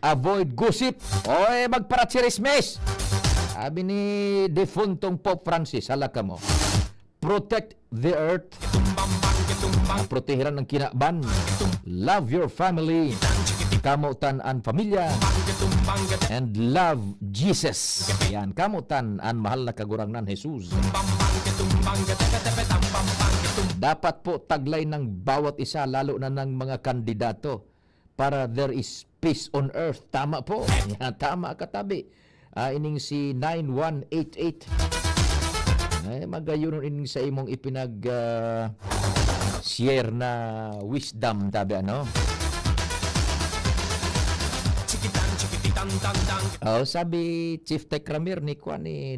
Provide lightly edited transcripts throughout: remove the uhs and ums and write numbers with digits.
avoid gossip. Oy, magparachirismes. Sabi ni defuntong Pope Francis, halaka mo. Protect the earth. Protehiran ng kinaban. Love your family. Kamutan ang pamilya. And love Jesus. Yan, kamutan ang mahal na kagurangnan Jesus. Dapat po taglay ng bawat isa, lalo na ng mga kandidato, para there is peace on earth. Tama po. Yan, tama katabi. Ining si 9188. Magayon ining sa imong share na wisdom, tabi ano? Sabi Chief Tech Ramir ni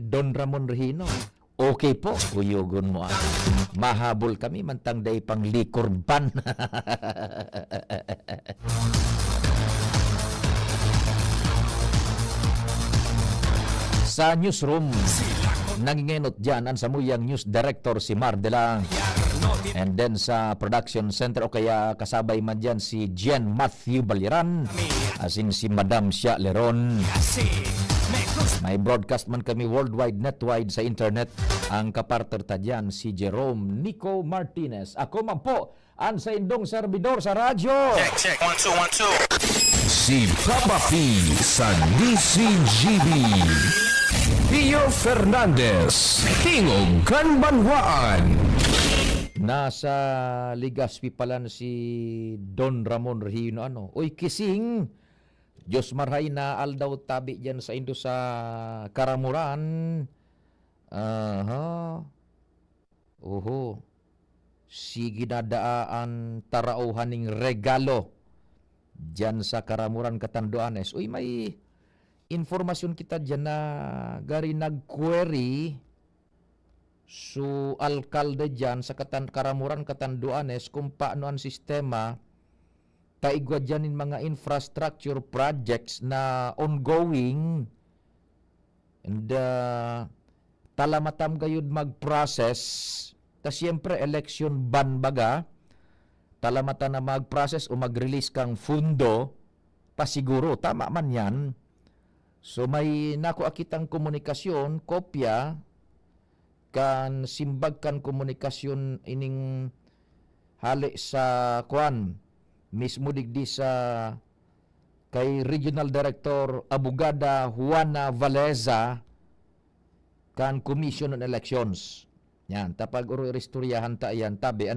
Don Ramon Regino. Okay po, uyugon mo. Mahabol kami, mantang day pang likorban. Sa newsroom, nangingenot dyan ang samuyang news director si Mardela. And then sa production center o kaya kasabay man dyan si Jen Matthew Baliran, asin si Madam Sia Leron. May broadcast man kami worldwide, netwide sa internet. Ang kapartner ta dyan si Jerome Nico Martinez. Ako man po ang sa indong servidor sa radyo. Check, 1, 2, 1, 2. Si Papa P sa DCGB. Pio Fernandez, Tingog Kanbanwaan. Nasa Legazpi pala si Don Ramon Regino. Uy, kising. Diyos marhay na aldaw tabi dyan sa indo sa Karamuran. Oho. Sige dadaan tarauhaning regalo dyan sa Karamuran, Catanduanes. Uy, may informasyon kita dyan na gari nag-query so alkalde dyan sa Karamuran, Catanduanes kung paano ang sistema kaigwa dyan in mga infrastructure projects na ongoing. And talamatam gayud mag-process. Ta siyempre election ban baga. Talamatan na mag-process o mag-release kang fundo pasiguro. Tama man yan. So may nakuha kitang komunikasyon, kopya, kan simbag kan komunikasyon ining hali sa kuan mismo digdi sa kay Regional Director Abogada Juana Valeza kan Commission on Elections. Yan, tapag uro-istoryahan ta yan, tabi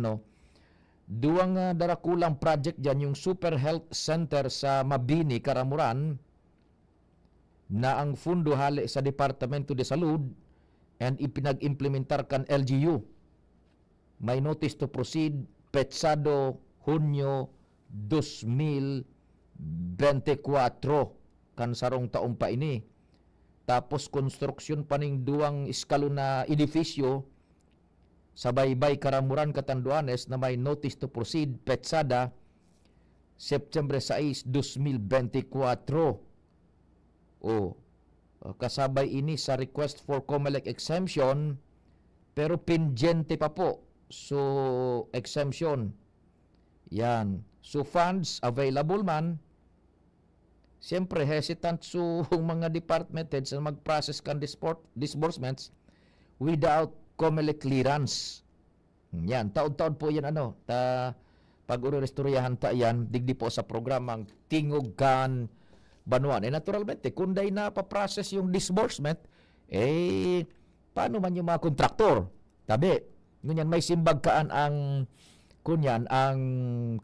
duwang darakulang project dyan, yung Super Health Center sa Mabini, Karamuran, na ang fundo hali sa Departamento de Salud and ipinag-implementar kan LGU. May notice to proceed petsado Hunyo 2024 kan sarong taong pa ini. Tapos konstruksyon paning duwang eskalon na edifisyo sa Baybay, Karamuran, Catanduanes na may notice to proceed petsada September 6, 2024. Kasabay ini sa request for COMELEC exemption pero pendiente pa po so exemption. Yan. So funds available man. Siyempre hesitant so mga department heads na mag-process kan disbursements without COMELEC clearance. Yan, taon-taon po yan pag-uro-restoryahan ta yan, digdi po sa programang Tingog Kanbanwaan. Naturalmente, kung day na pa-process yung disbursement, paano man yung mga kontraktor? Tabi, ngunyan may simbag kaan ang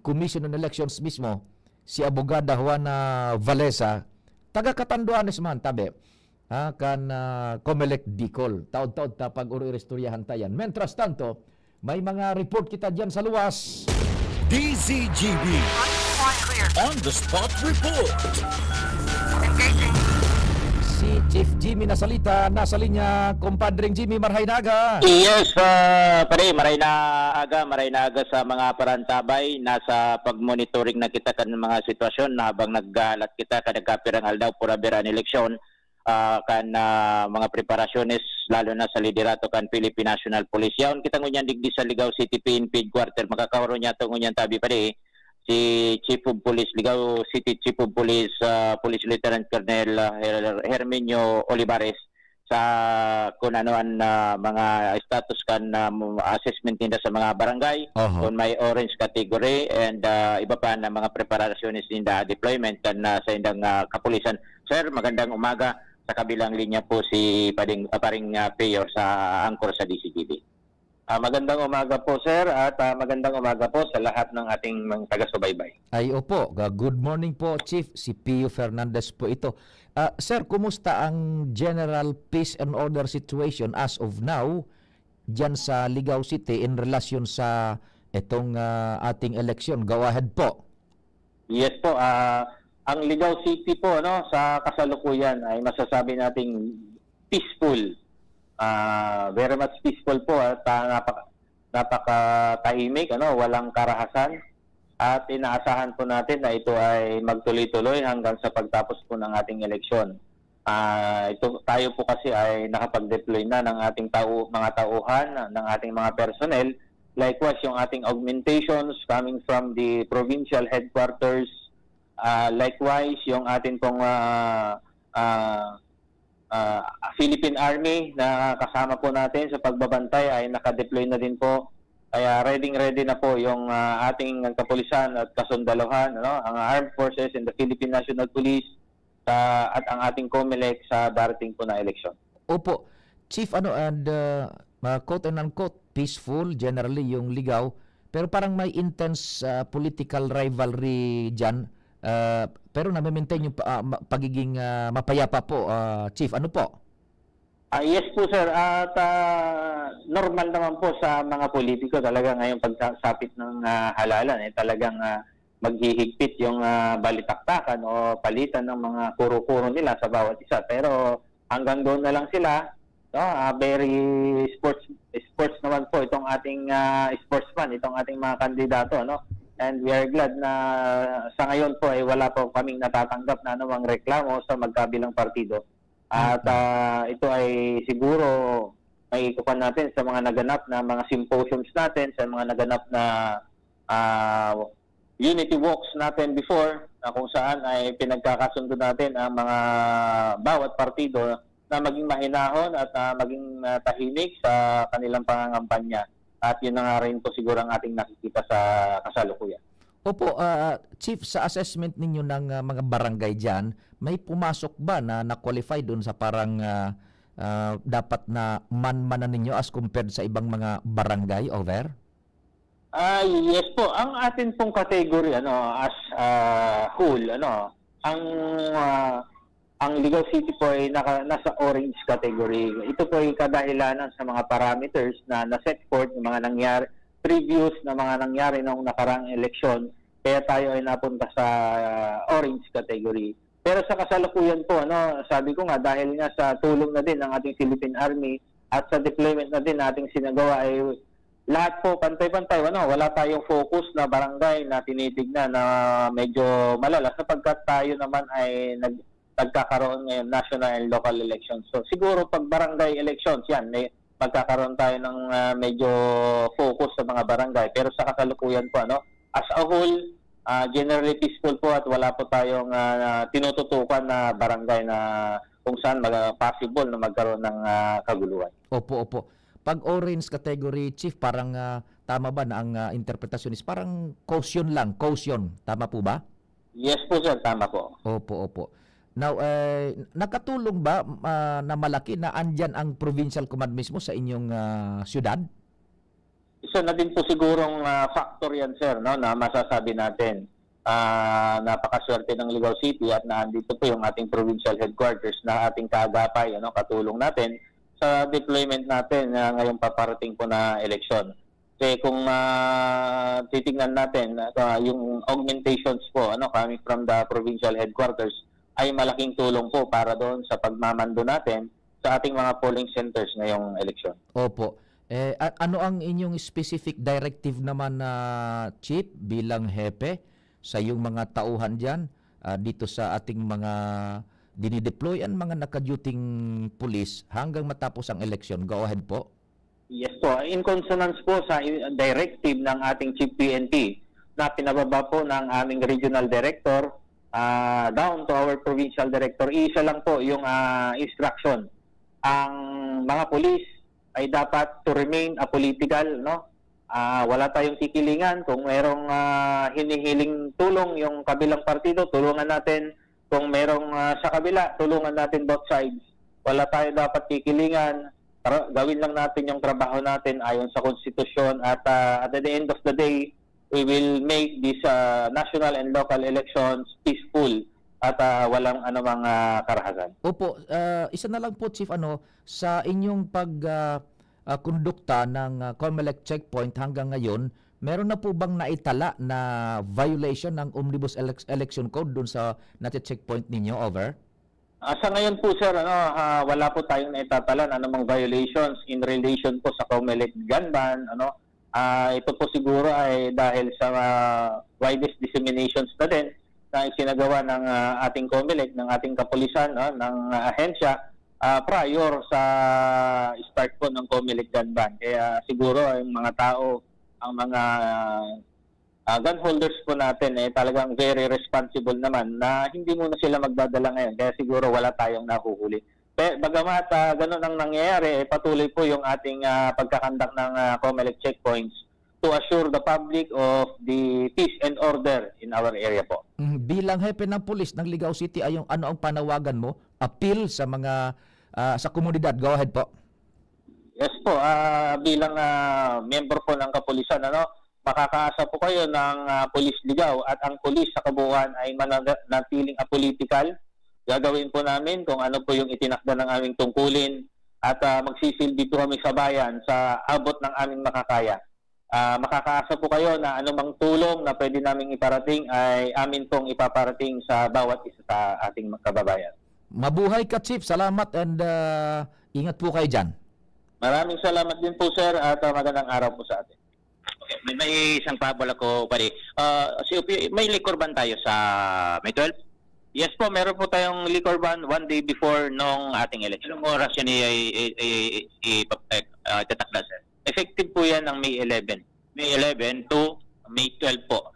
Commission on Elections mismo, si Abogada Juana Valeza, taga Catanduanes man, tabi. COMELEC Bicol. Taon-taon ta pag-uro-restoryahan tayan. Mentras tanto, may mga report kita dyan sa luwas. DCGB On the Spot Report. Si Chief Jimmy Nasalita, nasa linya. Kumpadring Jimmy, marhay na aga. Yes, pare, maray na aga sa mga parantabay. Nasa pag-monitoring na kita kan mga sitwasyon na habang naggalat kita kan nagkapirang aldaw pura-bira ang eleksyon. Mga preparasyones lalo na sa liderato kan Philippine National Police. Yaon kita ngunyan digdi sa Ligaw City PNP Headquarter makakaroon niya to ngunyan tabi pa di si Chief of Police, Ligao City Chief of Police, Police Lieutenant Colonel Herminio Olivares sa kung ano-an mga status kan assessment nila sa mga barangay Oho. kung may orange category and iba pa na mga preparasyones nila deployment kan sa indang kapulisan. Sir, magandang umaga. Sa kabilang linya po si paring Mayor sa angkor sa DCGB. Magandang umaga po sir at magandang umaga po sa lahat ng ating mga taga-subaybay. Ay, opo. Good morning po, Chief. Si Pio Fernandez po ito. Sir, kumusta ang general peace and order situation as of now dyan sa Ligao City in relasyon sa itong ating eleksyon? Go ahead po. Yes po, ang Ligao City po sa kasalukuyan ay masasabi nating peaceful. Very much peaceful po at napaka-tahimik, walang karahasan. At inaasahan po natin na ito ay magtuloy-tuloy hanggang sa pagtapos po ng ating eleksyon. Tayo po kasi ay nakapag-deploy na ng ating mga tauhan, ng ating mga personnel. Likewise, yung ating augmentations coming from the provincial headquarters. Likewise, yung ating pong Philippine Army na kasama po natin sa pagbabantay ay nakadeploy na din po. Kaya ready na po yung ating kapulisan at kasundaluhan, ang Armed Forces and the Philippine National Police at ang ating COMELEC sa darating po na eleksyon. Opo. Chief, and quote and unquote, peaceful, generally yung Ligao, pero parang may intense political rivalry dyan. Pero na-maintain yung pagiging mapayapa po, Chief. Ano po? Yes po sir, at normal naman po sa mga politiko talaga ngayong pagsapit ng halalan talagang maghihigpit yung balitaktakan o palitan ng mga kuro-kuro nila sa bawat isa. Pero hanggang doon na lang sila, very sports naman po itong ating sportsman, itong ating mga kandidato, and we are glad na sa ngayon po ay wala po kaming natatanggap na anumang reklamo sa magkabilang partido. At ito ay siguro may ikupan natin sa mga naganap na mga symposiums natin, sa mga naganap na unity walks natin before, na kung saan ay pinagkakasundo natin ang mga bawat partido na maging mahinahon at maging tahimik sa kanilang pangangampanya. At yun na nga rin po siguro ang ating nakikita sa kasalukuyan. Opo, Chief, sa assessment ninyo ng mga barangay dyan, may pumasok ba na na-qualify doon sa parang dapat na man-manan ninyo as compared sa ibang mga barangay? Over? Yes po. Ang atin pong category as whole, ang Ligao City po ay nasa orange category. Ito po ay kadahilanan sa mga parameters na na-set forth ng mga nangyari previous na mga nangyari noong nakaraang eleksyon, kaya tayo ay napunta sa orange category. Pero sa kasalukuyan po, sabi ko nga, dahil nga sa tulong na din ng ating Philippine Army at sa deployment na din nating sinagawa ay lahat po pantay-pantay. Wala tayong focus na barangay na tinitignan na medyo malala sapagkat tayo naman ay nagkakaroon ngayon national and local elections. So siguro pag barangay elections, yan, magkakaroon tayo ng medyo focus sa mga barangay. Pero sa kasalukuyan po, as a whole, generally peaceful po at wala po tayong tinututukan na barangay na kung saan possible na magkaroon ng kaguluhan. Opo. Pag orange category, Chief, parang tama ba na ang interpretasyon is parang caution lang, caution. Tama po ba? Yes po sir, tama po. Opo. Now, nakatulong ba na malaki na andyan ang provincial command mismo sa inyong syudad? Isa na din po sigurong factor yan sir, na masasabi natin. Napakaswerte ng Ligao City at naandito po yung ating provincial headquarters na ating kaagapay, katulong natin sa deployment natin ngayong paparating po na eleksyon. Kasi kung titingnan natin yung augmentations po coming from the provincial headquarters ay malaking tulong po para doon sa pagmamando natin sa ating mga polling centers ngayong eleksyon. Opo. Ano ang inyong specific directive naman na Chief bilang hepe sa yung mga tauhan dyan dito sa ating mga dinideploy ang mga nakaduting police hanggang matapos ang eleksyon? Go ahead po. Yes po. In consonance po sa directive ng ating Chief PNP na pinababa po ng aming regional director down to our provincial director. Isa lang po yung instruction. Ang mga pulis ay dapat to remain apolitical, no? Wala tayong kikilingan. Kung merong hinihiling tulong yung kabilang partido, tulungan natin. Kung merong sa kabila, tulungan natin both sides. Wala tayo dapat kikilingan. Gawin lang natin yung trabaho natin ayon sa konstitusyon at the end of the day, we will make these national and local elections peaceful at walang anumang karahasan. Opo, isa na lang po, Chief, sa inyong kondukta ng COMELEC checkpoint hanggang ngayon, meron na po bang naitala na violation ng Omnibus Election Code dun sa checkpoint ninyo? Over? Sa ngayon po, sir, wala po tayong naitatalan anumang violations in relation po sa COMELEC gun ban. Ito po siguro ay dahil sa widest disseminations na din na isinagawa ng ating COMELEC, ng ating kapulisan, ng ahensya prior sa start po ng COMELEC gun ban. Kaya siguro ang mga tao, ang mga gun holders po natin talagang very responsible naman na hindi muna sila magdadala ngayon. Kaya siguro wala tayong nahuhuli. Bagamat ganun ang nangyayari, patuloy po yung ating pagkakandak ng COMELEC checkpoints to assure the public of the peace and order in our area po. Bilang hepe ng pulis ng Ligao City, ano ang panawagan mo? Appeal sa mga sa komunidad. Go ahead po. Yes po, bilang member po ng kapulisan, makakaasa po kayo ng Pulis Ligao at ang pulis sa kabuuan ay manatiling apolitical. Gagawin po namin kung ano po yung itinakda ng aming tungkulin at magsisilbi po kami sa bayan sa abot ng aming makakaya. Makakaasa po kayo na anumang tulong na pwede naming iparating ay amin pong ipaparating sa bawat isa sa ating kababayan. Mabuhay ka, Chief. Salamat and ingat po kayo dyan. Maraming salamat din po, sir, at magandang araw po sa atin. Okay, may isang pabol ako, pare. May liquor ban tayo sa May 12? Yes po, meron po tayong liquor ban one day before nung ating election. Anong oras yan itatakda, sir? Effective po yan ng May 11. May 11 to May 12 po.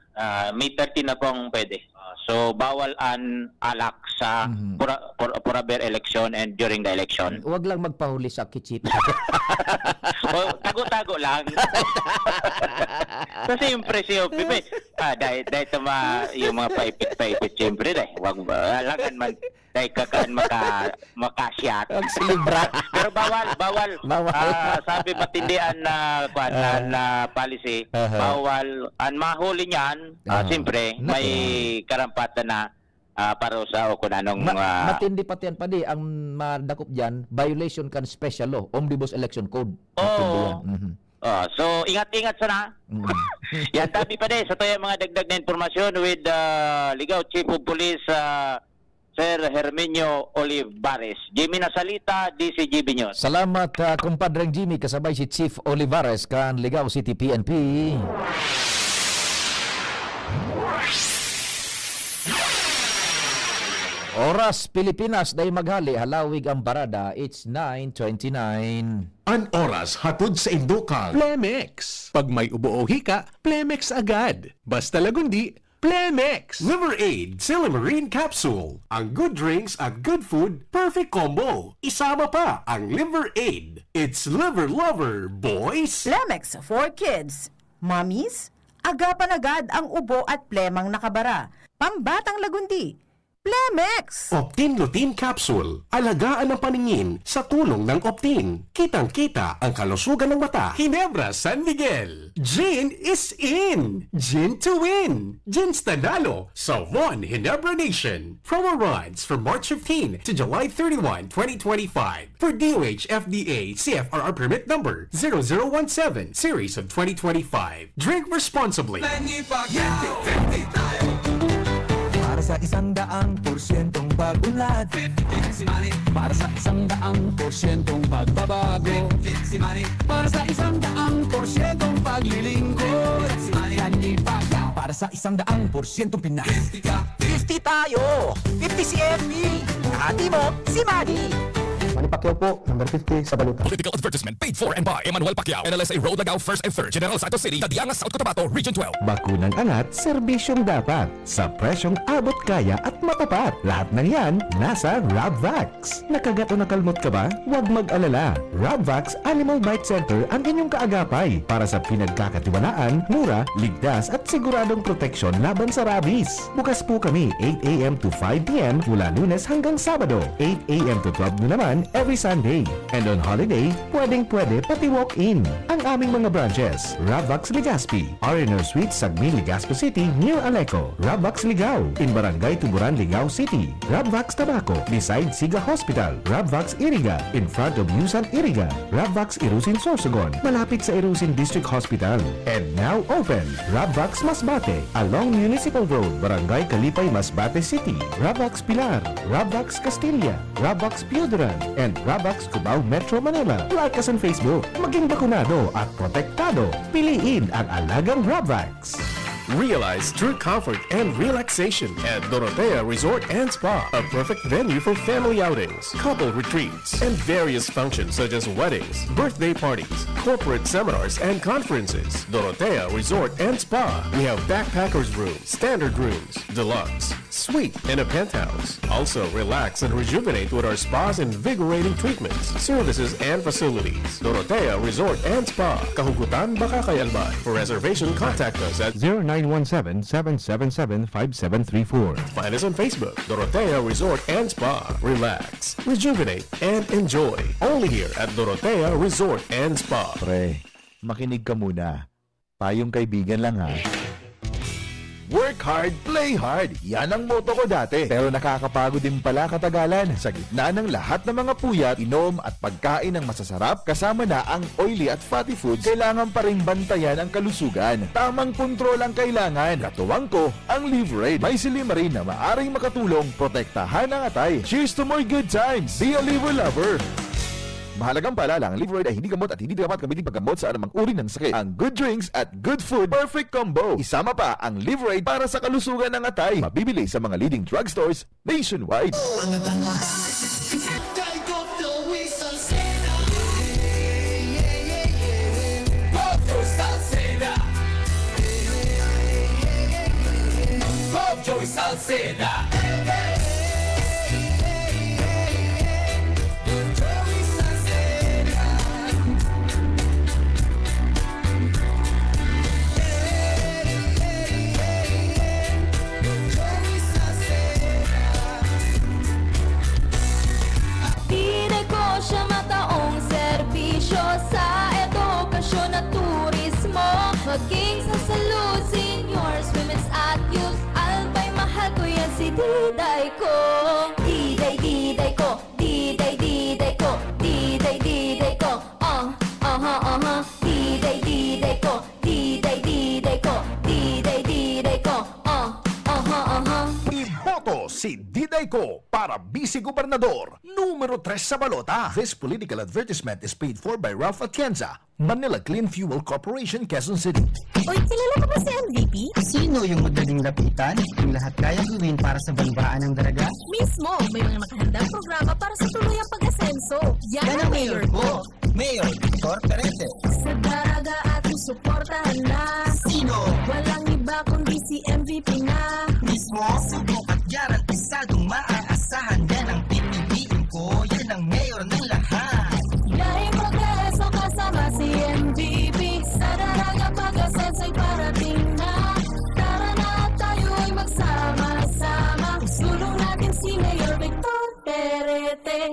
May 13 na pong pwede. So, bawal ang alak sa Puraber election and during the election. Huwag lang magpahuli sa kitsit. Tago-tago lang. Kasi yung presyo, dahil yung mga paipit, siyempre, wag alangan man, dahil kakaan makasyat. Silibra. Pero bawal. Sabi matindihan na policy, bawal, ang mahuli niyan, siyempre, may karampatan na parusa o kung anong... matindi pati yan, padi. Ang madakop dyan, violation kan special law, Omnibus Election Code. So, ingat-ingat sana. Yan, tabi pa din. Sa tayo mga dagdag na informasyon with Ligao Chief of Police, Sir Herminio Olivares. Jimmy Nasalita, DCGB News. Salamat, kumpadreng Jimmy, kasabay si Chief Olivares kan Ligao City PNP. Oras Pilipinas day maghali, halawig ang barada. It's 9:29. An oras hatod sa Indokal. Plemex. Pag may ubo o hika, Plemex agad. Basta lagundi, Plemex. Liver Aid Silimarine Capsule. Ang good drinks at good food, perfect combo. Isama pa ang Liver Aid. It's liver lover, boys. Plemex for kids. Mommies, agapan agad ang ubo at plemang nakabara. Pambatang lagundi. Plemex! Optin Lutein Capsule. Alagaan ang paningin sa tulong ng Optin. Kitang-kita ang kalusugan ng mata. Ginebra San Miguel. Gin is in. Gin to win. Gin's Tanalo sa One Ginebra Nation. Promo runs from March 15 to July 31, 2025. For DOH FDA CFRR permit number 0017 series of 2025. Drink responsibly. Para sa 100% pag-unlad, para sa 100% pagbabago, para sa 100% paglilingkod, para sa 100% Pinas. 50 tayo, 50 si Emmy, hati mo si Manny. Manny Pacquiao po, number 50 sa Baluta. Political advertisement paid for and by Emmanuel Pacquiao, NLSA Road, Lagao, 1st and 3rd, General Santos City, Tadianga, South Cotabato, Region 12. Bakunang angat, serbisyong dapat. Sa presyong abot kaya at matapat. Lahat ng yan, nasa Rabvax. Nakagat o nakalmot ka ba? Huwag mag-alala. Rabvax Animal Bite Center ang inyong kaagapay para sa pinagkakatiwalaan, mura, ligtas at siguradong proteksyon laban sa rabies. Bukas po kami 8 a.m. to 5 p.m. mula Lunes hanggang Sabado, 8 a.m. to 12 noon naman every Sunday. And on holiday, pwedeng-pwede pati walk-in. Ang aming mga branches, Rabvax Legazpi, Ariner Suites, Sagmi, Legazpi City, near Aleco, Rabvax Ligao, in Barangay Tuburan, Ligao City, Rabvax Tabaco, beside Siga Hospital, Rabvax Iriga, in front of Yusan Iriga, Rabvax Irusin Sorsogon, malapit sa Irusin District Hospital. And now open, Rabvax Masbate, along Municipal Road, Barangay Kalipay, Masbate City, Rabvax Pilar, Rabvax Castilla, Rabvax Pioduran, and Rabvax Cubao Metro Manila. Like us on Facebook, maging bakunado at protektado. Piliin ang alagang Rabvax. Realize true comfort and relaxation at Dorotea Resort and Spa, a perfect venue for family outings, couple retreats, and various functions such as weddings, birthday parties, corporate seminars, and conferences. Dorotea Resort and Spa. We have backpackers rooms, standard rooms, deluxe, suite, and a penthouse. Also, relax and rejuvenate with our spas and invigorating treatments, services, and facilities. Dorotea Resort and Spa, Kahugutan, Bakakay, Albay. For reservation, contact us at 0917-777-5734. Find us on Facebook, Dorotea Resort and Spa. Relax, rejuvenate, and enjoy. Only here at Dorotea Resort and Spa. Pre, makinig ka muna. Payong kaibigan lang ha. Work hard, play hard. Yan ang motto ko dati. Pero nakakapagod din pala katagalan. Sa gitna ng lahat ng mga puyat, inom at pagkain ng masasarap, kasama na ang oily at fatty foods, kailangan pa rin bantayan ang kalusugan. Tamang kontrol ang kailangan. Katuwang ko, ang Live May Silimarin na maaring makatulong, protektahan ang atay. Cheers to more good times. Be a liver lover. Mahalagang paalala, ang Live ay hindi gamot at hindi dapat gamitin paggamot sa anumang uri ng sakit. Ang good drinks at good food, perfect combo. Isama pa ang Live para sa kalusugan ng atay. Mabibili sa mga leading drugstores nationwide. Joey Salceda. Tinay ko siya mataong serbisyo sa edukasyon at turismo. Maging sa salud, seniors, women's at youth, albay mahal ko yan si Diday ko. Diday, Diday ko, Diday, Diday ko, Diday, Diday ko, Diday, Diday ko, Diday, Diday ko, Diday, Diday ko, Iboto si Diday Ko para Vice-Gobernador, numero 3 sa balota. This political advertisement is paid for by Ralph Atienza, Manila Clean Fuel Corporation, Quezon City. Uy, kilala ko ba si MVP? Sino yung madaling lapitan? Yung lahat kaya gawin para sa banbaan ng daraga? Mismo, may mga nakahandang programa para sa tuluyang pag-asenso. Yan ang mayor ko. Mayor Victor Perete. Sa daraga ating suportahan na. Sino? Walang iba kundi si MVP na. Mismo, subok at garantisadong maaasahan. Yan ang pipiliin ko, yan ang mayor ng lahat. Dahil progreso kasama si MVP. Sa daraga pag-asenso'y parating na. Tara na at tayo'y magsama-sama. Sulong natin si Mayor Victor Perete.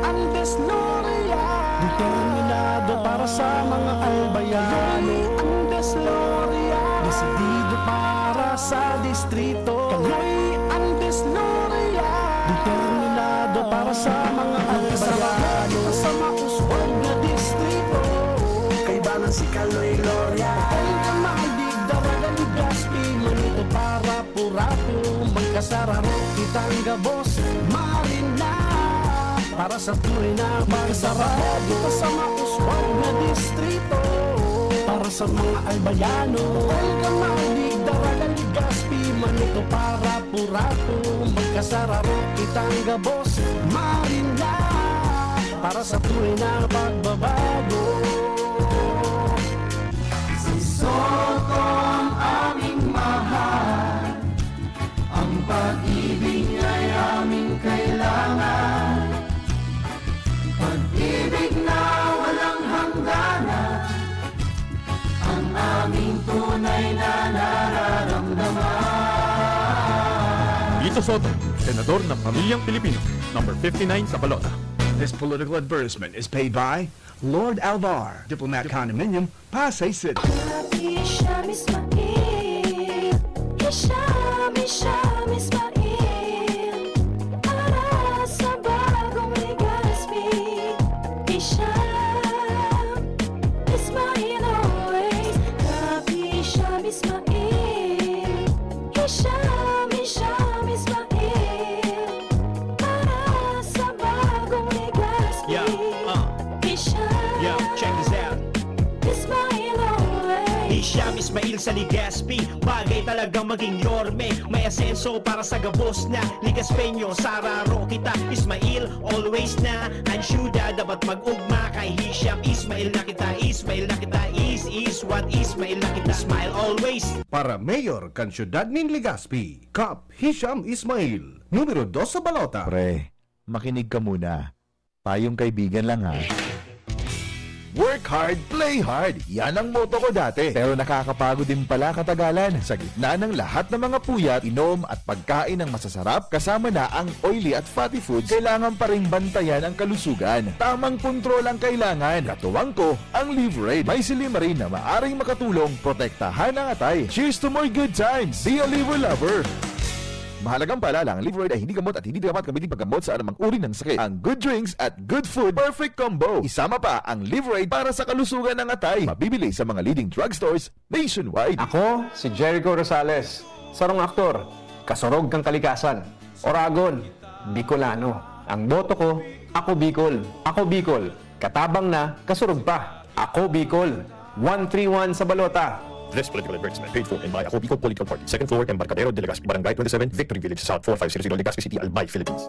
Ang Desloria, determinado para sa mga albayano. Ang Desloria, desidido para sa distrito. Kaloy ang Desloria, determinado para sa mga albayano. Sa mauswag na distrito, kaibanan si Kaloy Gloria. Ay ka makidig, daraga ni Gaspi, manito para purapo. Magkasararo, kitang gabos, marina. Para sa tunay na magsarap dito sa mauswag na distrito. Para sa mga albayano, ay ka makinig, daraga ni Gaspi, manito para purapo. Magkasararo, kitang gabos, marina. para sa tunay na pagbabago. Si Soto ang aming mahal, ang pag-ibig ay aming kailangan. Pag-ibig na walang hangganan, ang aming tunay na nararamdaman. Lito Soto, Senador ng Pamilyang Pilipino, number 59 sa balota. This political advertisement is paid by Lord Alvar, Diplomat Condominium, Pasay City. Hisham Ismail, Hisham Ismail, para sa bagong Legazpi. Hisham Ismail always, Happy Hisham Ismail, Hisham Ismail, para sa bagong Legazpi. Hisham check this out. Ismail always. Hisham Ismail sa Legazpi, bagay talagang maging yorme. May asenso para sa gabos na Ligaspeño, sararo kita Ismail, always na ansyuda, dapat mag-ugma kay Hisham Ismail na kita, Ismail na kita, is what Ismail na kita, smile always. Para Mayor kan Syudad nin Legazpi, Kap Hisham Ismail, numero 2 sa balota. Pre, makinig ka muna. Tayong kaibigan lang ha. Work hard, play hard. Yan ang motto ko dati. Pero nakakapagod din pala katagalan. Sa gitna ng lahat ng mga puyat, inom at pagkain ng masasarap, kasama na ang oily at fatty foods, kailangan pa rin bantayan ang kalusugan. Tamang kontrol ang kailangan. Katuwang ko, ang Live-Rate. May silimarin na maaring makatulong, protektahan ang atay. Cheers to more good times. Be a liver lover. Mahalagang paalala, ang Live-Rate ay hindi gamot at hindi dapat gamitin paggamot sa anumang uri ng sakit. Ang good drinks at good food, perfect combo. Isama pa ang Live-Rate para sa kalusugan ng atay. Mabibili sa mga leading drugstores nationwide. Ako, si Jericho Rosales, sarong aktor, kasurog kang kalikasan, Oragon, Bicolano. Ang boto ko, ako Bicol. Ako Bicol, katabang na, kasurog pa. Ako Bicol, 131 sa balota. This political advertisement paid for and by Ako Bicol Political Party, second floor, Embarcadero de Legazpi, Barangay 27, Victory Village, South 4500, Legazpi City, Albay, Philippines.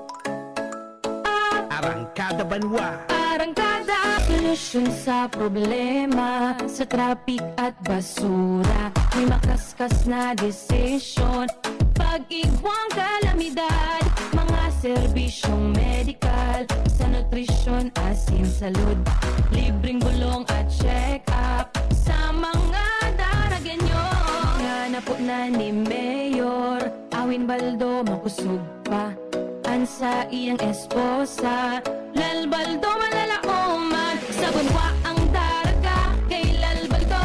Arangkada Banwa, Arangkada, solusyon sa problema, sa traffic at basura. May makaskas na desisyon, pag-igwang kalamidad, mga serbisyong medical, sa nutrisyon, asin, salud, libreng bulong at check-up, sa mga daraganyo. Nga po na ni Mayor, Awin Baldo, makusog pa, ansa iyang esposa, Lalbaldo malalaoman, sa bunwa ang daraga, kay Lalbaldo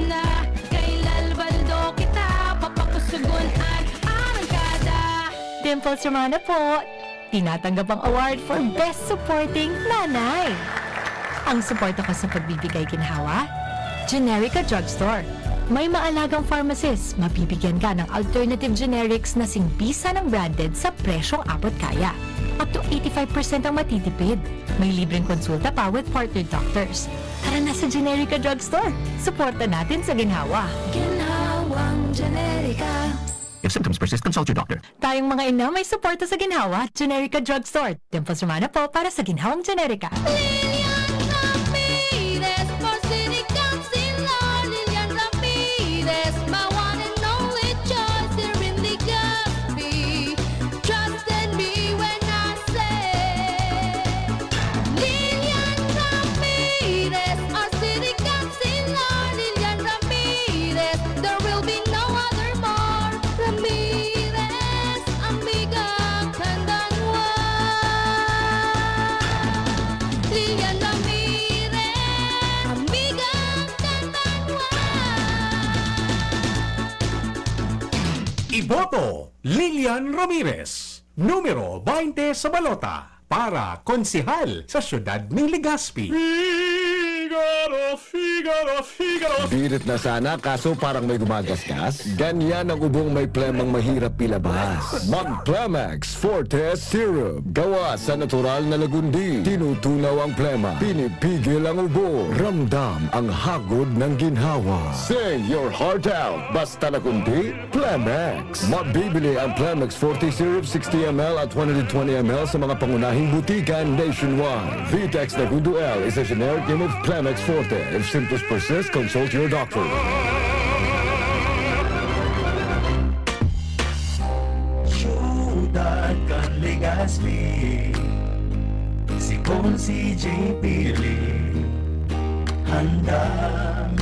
na, kay Lalbaldo kita, papakusugon at arangkada. Dimples Romana po, tinatanggap ang award for Best Supporting Nanay. Ang suporta ko sa pagbibigay ginhawa, Generica Drugstore. May maalagang pharmacist, mabibigyan ka ng alternative generics na singbisa ng branded sa presyong abot kaya. Up to 85% ang matitipid. May libreng konsulta pa with partner doctors. Tara na sa Generica Drugstore. Suporta natin sa ginhawa. Ginhawang Generica. If symptoms persist, consult your doctor. Tayong mga ina may suporta sa ginhawa, Generica Drugstore. Dimples Romana po para sa ginhawang Generica. Lilian Ramirez, for City Councilor. Lilian Ramirez, my one and only choice here in Legazpi. Trusted me when I say Lilian Ramirez, our City Councilor. Lilian Ramirez, there will be no other more. Ramirez, amiga, Kandanwa. Lilian Ramirez, amiga, Kandanwa. Iboto Lilian Ramirez, numero 20 sa balota, para konsihal sa Syudad ng Legazpi. Birit na sana kaso parang may gumagasgas. Ganyan ang ubong may plemang mahirap ilabas. Mag-Plemex Forte Syrup. Gawa sa natural na lagundi. Tinutunaw ang plema. Pinipigil ang ubo. Ramdam ang hagod ng ginhawa. Sing your heart out. Basta lagundi, Plemex. Mabibili ang Plemex Forte Syrup 60 ml at 120 ml sa mga pangunahing butikan nationwide. Vitex Nagundo L is a generic name of Plemex Forte. If symptoms persist, consult your doctor. Syudad kan Legazpi, si Konsi J. Pili, handang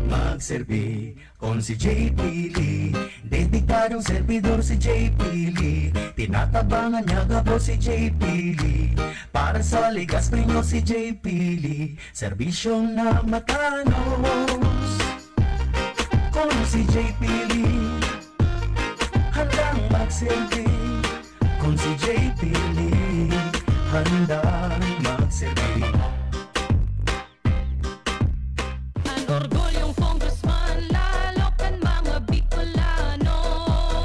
magserbi. Konsi J. Pili, dedikadong servidor si J. Pili, tinatabangan niya gabo si J. Pili, para sa Legazpi nyo si J. Pili, serbisyong na matanos. Konsi J. Pili, handang magsilbi. Kung si J. Pili, handang magsilbi. Ang orgulyong congressman, lalo kan mga Bicolano.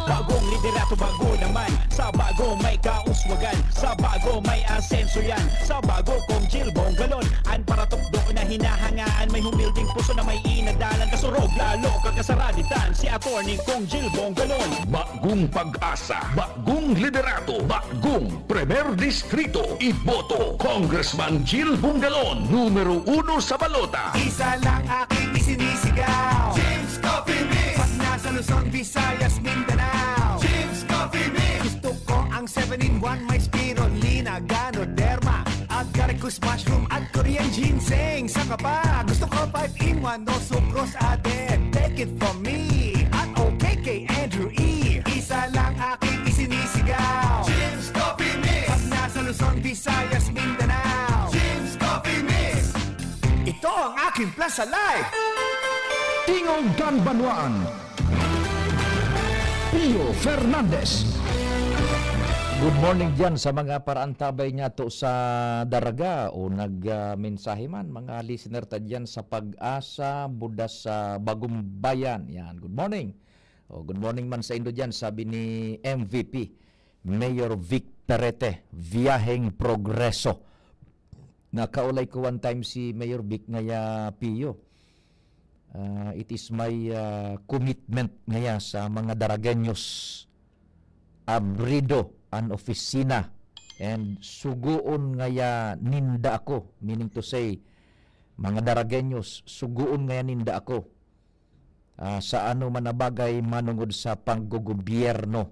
Bagong liderato, bago naman. Sa bago may kauswagan. Sa bago may asenso yan. Sa bago kong Gilbong galon. An para tukdo na hinahangaan. May humilding puso na may inadalan. Kasurog lalo kakasaraditan. Si attorney kong Gilbong galon. Bagong pag-asa, bagong liderato, bagong Premier Distrito. Iboto, Congressman Jill Bungalon, numero 1 sa balota. Isa lang aking isinisigaw. James Coffee Mix! Pag nasa Luzon, Visayas, Mindanao. James Coffee Mix! Gusto ko ang 7-in-1, may spirulina, ganoderma at garicus mushroom at Korean ginseng. Saka pa, gusto ko 5-in-1, no sucrose added. Take it from me at OKK Andrew E. Isa lang aking isinisigaw. James Coffee Mix! Pag nasa Luzon, Visayas, Mindanao. James Coffee Mix! Ito ang aking plus sa life. Tingog Dan Banwaan. Pio Fernandez. Good morning dyan sa mga paraantabay nga to sa Daraga o nagmensahe man mga listener ta dyan sa Pag-asa Budas sa Bagong Bayan. Yan, good morning. O, good morning man sa Indo dyan, sabi ni MVP Mayor Vic Perete, Viyaheng Progreso. Nakaulay ko one time si Mayor Vic ngaya Pio. It is my commitment ngaya sa mga Daragenyos. Abrido an opisina and suguon ngaya ninda ako, meaning to say mga Daragenyos, suguon ngaya ninda ako sa ano man na bagay manungod sa panggogobyerno.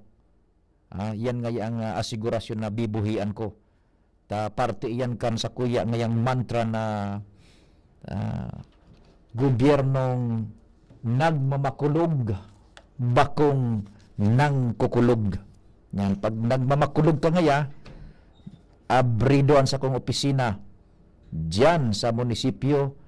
Yan ngaya ang asigurasyon na bibuhian ko. Parte iyan kan sa kuya ngayang mantra na gobyernong nagmamakulog, bakong nang kukulog. Yan, pag nagmamakulog ka ngaya, abridoan sa kong opisina, diyan sa munisipyo,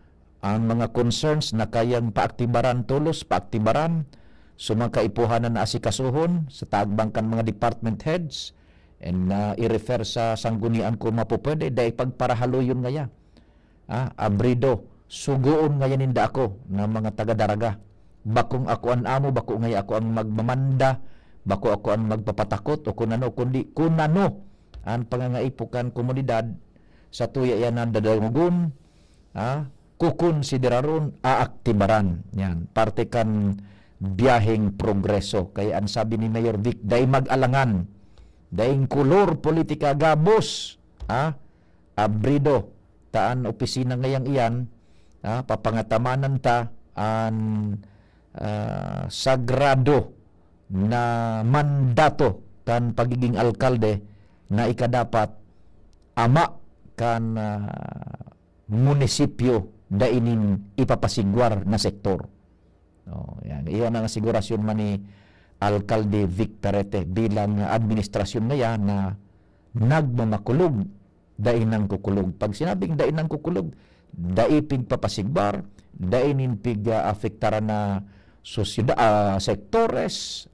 ang mga concerns na kayang paaktibaran tulos, paaktibaran, sumang kaipuhanan na asikasuhon sa taagbangkan mga department heads, and i-refer sa sanggunian ko mapupwede, dahil pagparahaluyon ngaya. Abrido, sugoon ngayon ninda ako ng mga taga-Daraga. Bakong ako ang amo, bako ngaya ako ang magmamanda, bako ako ang magpapatakot, o kunano, kundi kunano ang pangangaipukan komunidad sa tuya yan ang dadangugun, kukonsideraron, aaktibaran. Yan, parte kan biyaheng progreso. Kaya ang sabi ni Mayor Vic, day mag-alangan, daying kulor politika gabos, abrido, taan opisina ngayang iyan, papangatamanan ta ang sagrado na mandato kan pagiging alkalde na ikadapat ama kan munisipyo dainin ipapasigwar na sektor. Yan. Iyan ang asigurasyon man ni Alkalde Vic Perete bilang administrasyon ngaya na nagmamakulog dainang kukulog. Pag sinabing dainang kukulog, daipig papasigbar, dainin pig afektara na sektores,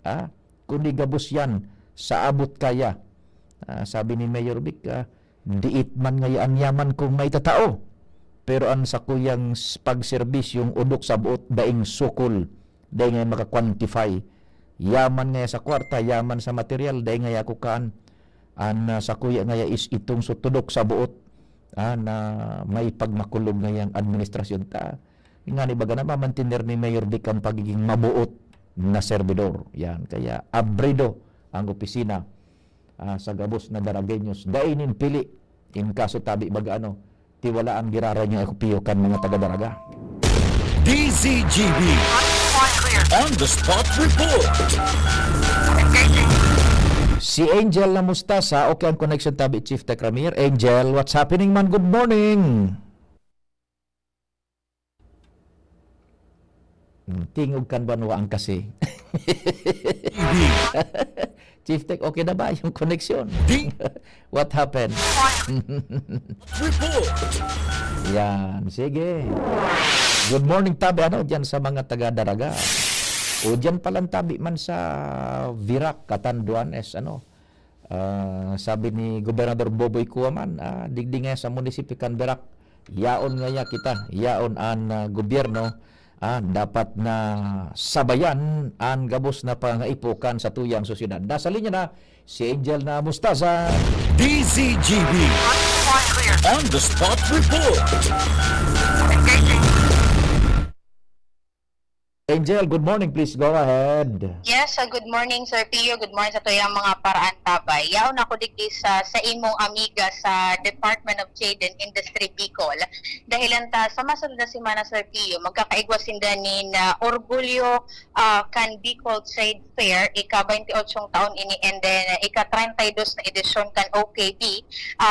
kundi gabos yan sa abot kaya. Sabi ni Mayor Vic, diit man ngayaan yaman kung may tatao, pero ang sa kuyang pagserbis yung udok sa buot daing sukol, daing nga maka-quantify. Yaman nga sa kwarta, yaman sa material, daing nga ako kaan. Sa kuya nga is itong sutudok sa buot na may pagmakulog nga yung administrasyon ta. Nga ni baga na mamantinir ni Mayor Vic ang pagiging mabuot na servidor. Yan, kaya abrido ang opisina sa gabos na Daragueños. Dainin pili in kaso tabi baga tiwala ang girara niyo ako piyokan mga taga-Daraga. DZGB On the Spot Report. Si Angel na Mustasa, okay ang connection tabi Chief Tech Ramir. Angel, what's happening man? Good morning. Tingog kan ba ang kasi? Chief Tech, okay na ba yung connection? What happened? Report. Yan, sige. Good morning tabi, dyan sa mga taga-Daraga. O dyan palang tabi man sa Virac, Catanduan, sabi ni Gobernador Boboy Kuaman, digdi nga sa munisipyo kan Virac, yaon nga kita, yaon ang gobyerno, dapat na sabayan ang gabos na pangaipukan sa tuyang sosyedad. Nasa linya na si Angel na Mustasa. DZGB On the Spot Report. Angel, good morning. Please go ahead. Yes, good morning Sir Pio. Good morning sa tuyang mga paraan tabay. Yaon ako digdi sa imong amiga sa Department of Trade and Industry Bicol. Dahilan ta sa masunod na semana Sir Pio, magkakaigwas sindanin na Orgulyo kan Bicol Trade Fair, ika-28 taon ini, and then ika-32 na edisyon kan OKB.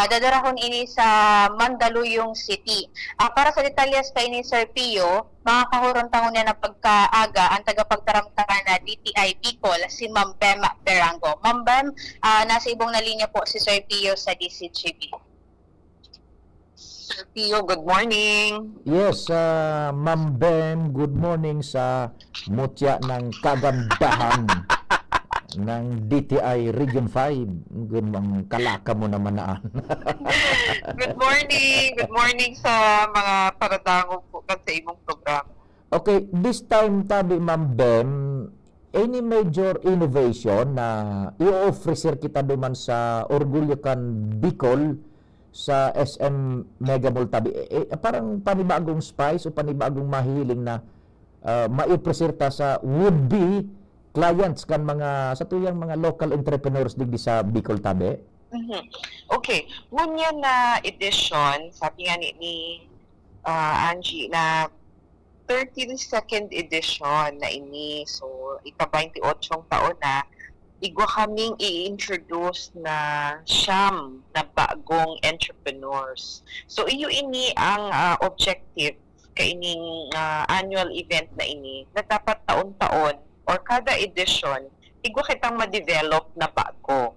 Dadarahon ini sa Mandaluyong City. Para sa detalyas kay ni Sir Pio, mga kahurong taon niya na pagkaaga ang tagapagtaramtaman na DTI Bicol, si Ma'am Bem Berango. Ma'am Bem, nasa ibong na linya po si Sir Pio sa DCGB. Sir Pio, good morning. Yes, Ma'am Bem, good morning sa mutya ng kagandahan ng DTI Region 5. Good mong kalaka mo naman naan. Good morning. Good morning sa mga paradango po sa imong programa. Okay, this time tabi Ma'am Bem, any major innovation na i-offer kita duman sa Orgulyo kan Bicol sa SM Mega Mall tabi? Parang panibagong spice o panibagong mahiling na ma-i-present sa would-be clients kan mga sa tuyang mga local entrepreneurs digdi sa Bicol tabi. Okay, ngunya na edition, sabi nga ni Angie na 32nd edition na ini. So ika-28 taon na igwa kaming i-introduce na siyam na bagong entrepreneurs. So iyo ini ang objective kaining annual event na ini na dapat taon-taon or kada edition, igwa kitang ma-develop na bago.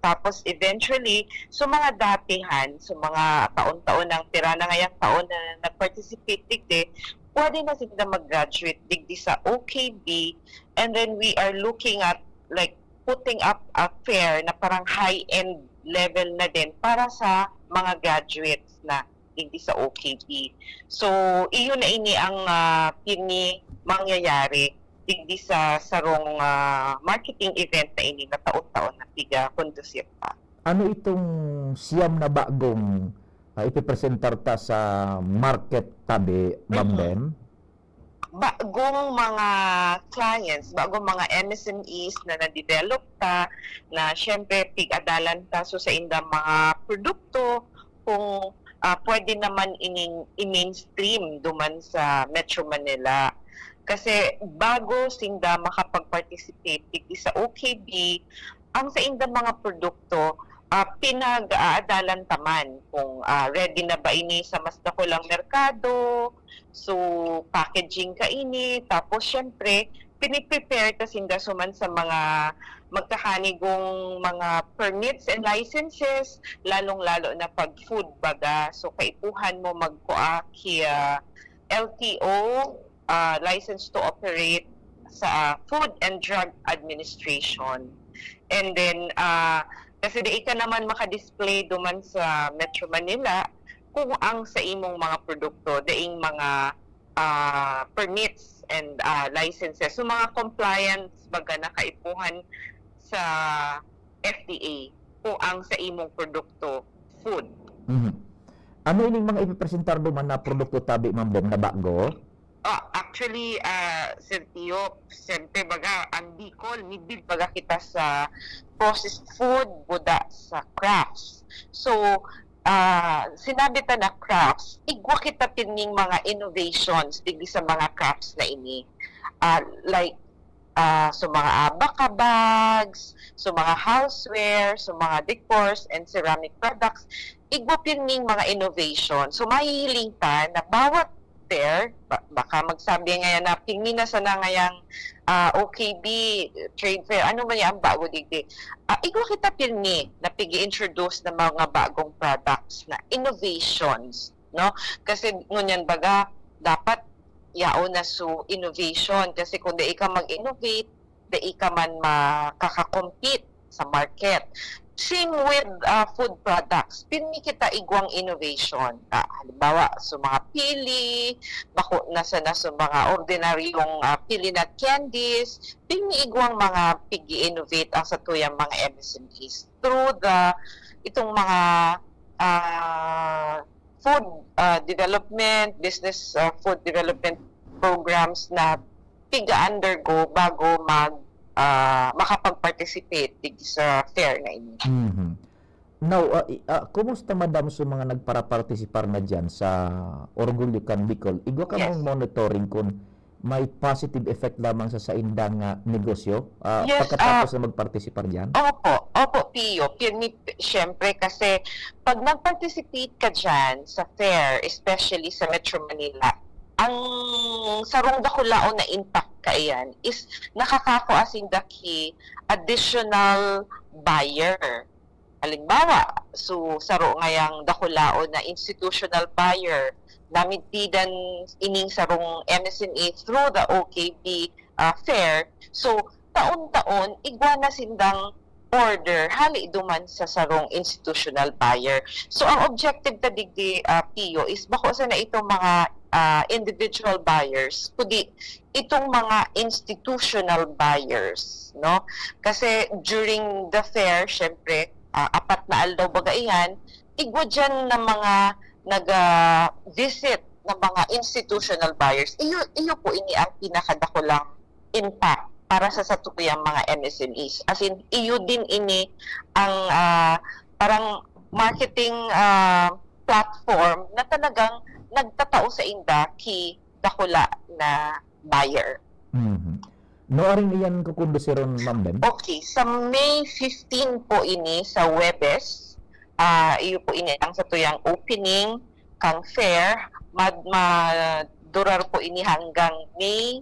Tapos eventually, so mga datihan, so mga taon-taon ng tira na ngayang taon na nag-participate digdi, pwede na sila mag-graduate digdi sa OKB, and then we are looking at like putting up a fair na parang high-end level na din para sa mga graduates na digdi sa OKB. So, iyon na ini ang pini mangyayari digdi sa sarong marketing event na ini na taon-taon na tiga kondusir pa. Ano itong siyam na bagong ipipresentar ta sa market tabi, Ma'am Bem? Bagong mga clients, bagong mga MSMEs na na-develop ta, na syempre pig-adalan ta so sa indang mga produkto kung pwede naman i-mainstream duman sa Metro Manila. Kasi bago sinda makapag-participate digdi sa OKB, ang sa inda mga produkto, pinag-aadalan taman kung ready na ba ini sa mas dakulang merkado, so packaging ka ini, tapos syempre, piniprepare ta sinda suman sa mga magkahanigong mga permits and licenses, lalong-lalo na pag food baga, so kaipuhan mo magkuha kaya LTO, license to operate sa Food and Drug Administration. And then, kasi di ka naman makadisplay duman sa Metro Manila, kung ang sa imong mga produkto, daing mga permits and licenses, so mga compliance baga nakaipuhan sa FDA kung ang sa imong produkto food. Mhm. Ano ining mga ipipresentar duman na produkto tabi Ma'am Ben na bago? Actually, Sir Tio, siyempre baga, ang Bicol, midbid baga kita sa processed food, buda sa crafts. So, sinabi ta na crafts, igwa kita pining mga innovations digdi sa mga crafts na ini. Like, so mga abaka bags, so mga houseware, so mga decors and ceramic products, igwa pining mga innovation. So, mahihiling ta na bawat fair, baka magsabi ngayon na pingin na sana ngayang OKB, trade fair, ano ba yan, bago digdi. Igwa kita pirmi na pigi-introduce ng mga bagong products na innovations, no? Kasi ngunyan baga, dapat yao na so innovation. Kasi kung di ka mag-innovate, di ka man makaka-compete sa market. Same with food products. Pinmi kita igwang innovation. Halimbawa, so mga pili, bako na sa mga ordinaryong pili na candies, pinmi igwang mga pigi-innovate ang sa tuyang mga MSMEs through itong mga food development, business food development programs na piga-undergo bago makapag-participate sa fair na ini. Mhm. Now, kumusta madam sa mga nagpara-participar na dyan sa Orgulyo Can Bicol? Igwa ka Yes. mong monitoring kung may positive effect lamang sa indang negosyo Yes, pagkatapos na magparticipar dyan? Opo, Pio. Siyempre kasi pag nag-participate ka dyan sa fair, especially sa Metro Manila, ang sarong dakulaon na impact kaiyan is nakakako asing daki additional buyer. Halimbawa, so saro ngayang dakulaon na institutional buyer namitidan ining sarong MSME through the OKB fair. So taon-taon igwa na sindang order hali duman sa sarong institutional buyer. So ang objective ta digdi Pio is bako sa na itong mga individual buyers kundi itong mga institutional buyers, no? Kasi during the fair, syempre, apat na aldaw bagaihan, igwa dyan na mga nag-visit ng mga institutional buyers. Iyo po ini ang pinakadakulang impact para sa satuyang mga MSMEs. As in, iyo din ini ang parang marketing platform na talagang nagtatao sa inda ki dakula na buyer. Mhm. Nooring iyan kukundusiron, Ma'am Ben? Okay, sa May 15 po ini sa Webes, iyo po ini ang satuyang opening kang fair, durar po ini hanggang May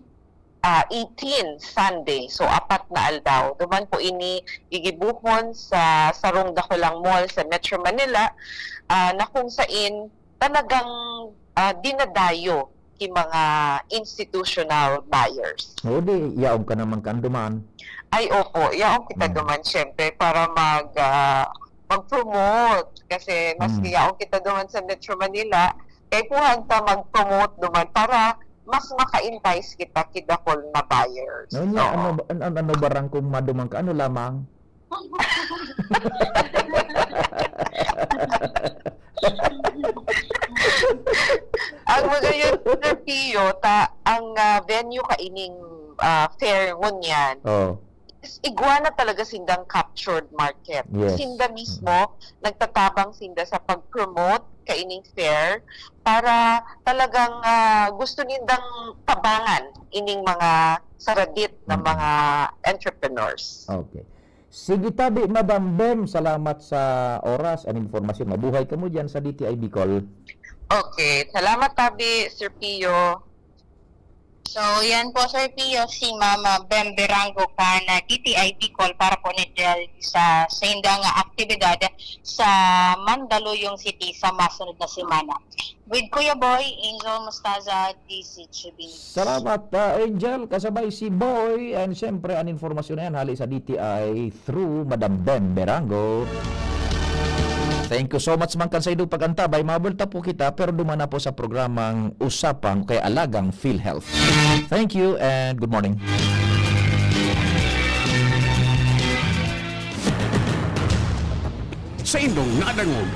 18 Sunday. So apat na aldaw. Duman po ini gigibuhon sa Sarong Dakulang Mall sa Metro Manila na kung sain talagang dinadayo ki mga institutional buyers. O di, yaong ka naman kanduman. Ay opo, yaong kita duman syempre para mag-promote kasi mas yaong kita duman sa Metro Manila kay puhan ta mag-promote duman para mas maka-entice kita kidakol na buyers. No, niya, ano barang kung madumang ka? Ano lamang? Ang magayon Sir Pio, ang venue kaining fair ngunyan, is iguana talaga sindang captured market. Yes. Sinda mismo, nagtatabang sinda sa pag-promote kaining fair para talagang gusto nindang tabangan ining mga saradit ng mga entrepreneurs. Okay. Sige tabi, Madam Ben, salamat sa oras at informasyon. Mabuhay ka mo dyan sa DTI Bicol. Okay, salamat tabi Sir Pio. So, yan po, Sir Pio, si Mama Bem Berango ka na DTI Bicol para po nidel sa indang aktibidad sa Mandaluyong City sa masunod na semana. With Kuya Boy, Angel Mostaza, DC Chibin. Salamat, Angel. Kasabay si Boy. And siyempre, ang informasyon na yan hali sa DTI through Madam Ben Berango. Thank you so much man kan sa idong pagantabay. Mabulta po kita pero dumana po sa programang Usapang kay Alagang PhilHealth. Thank you and good morning. Sa indong nadangog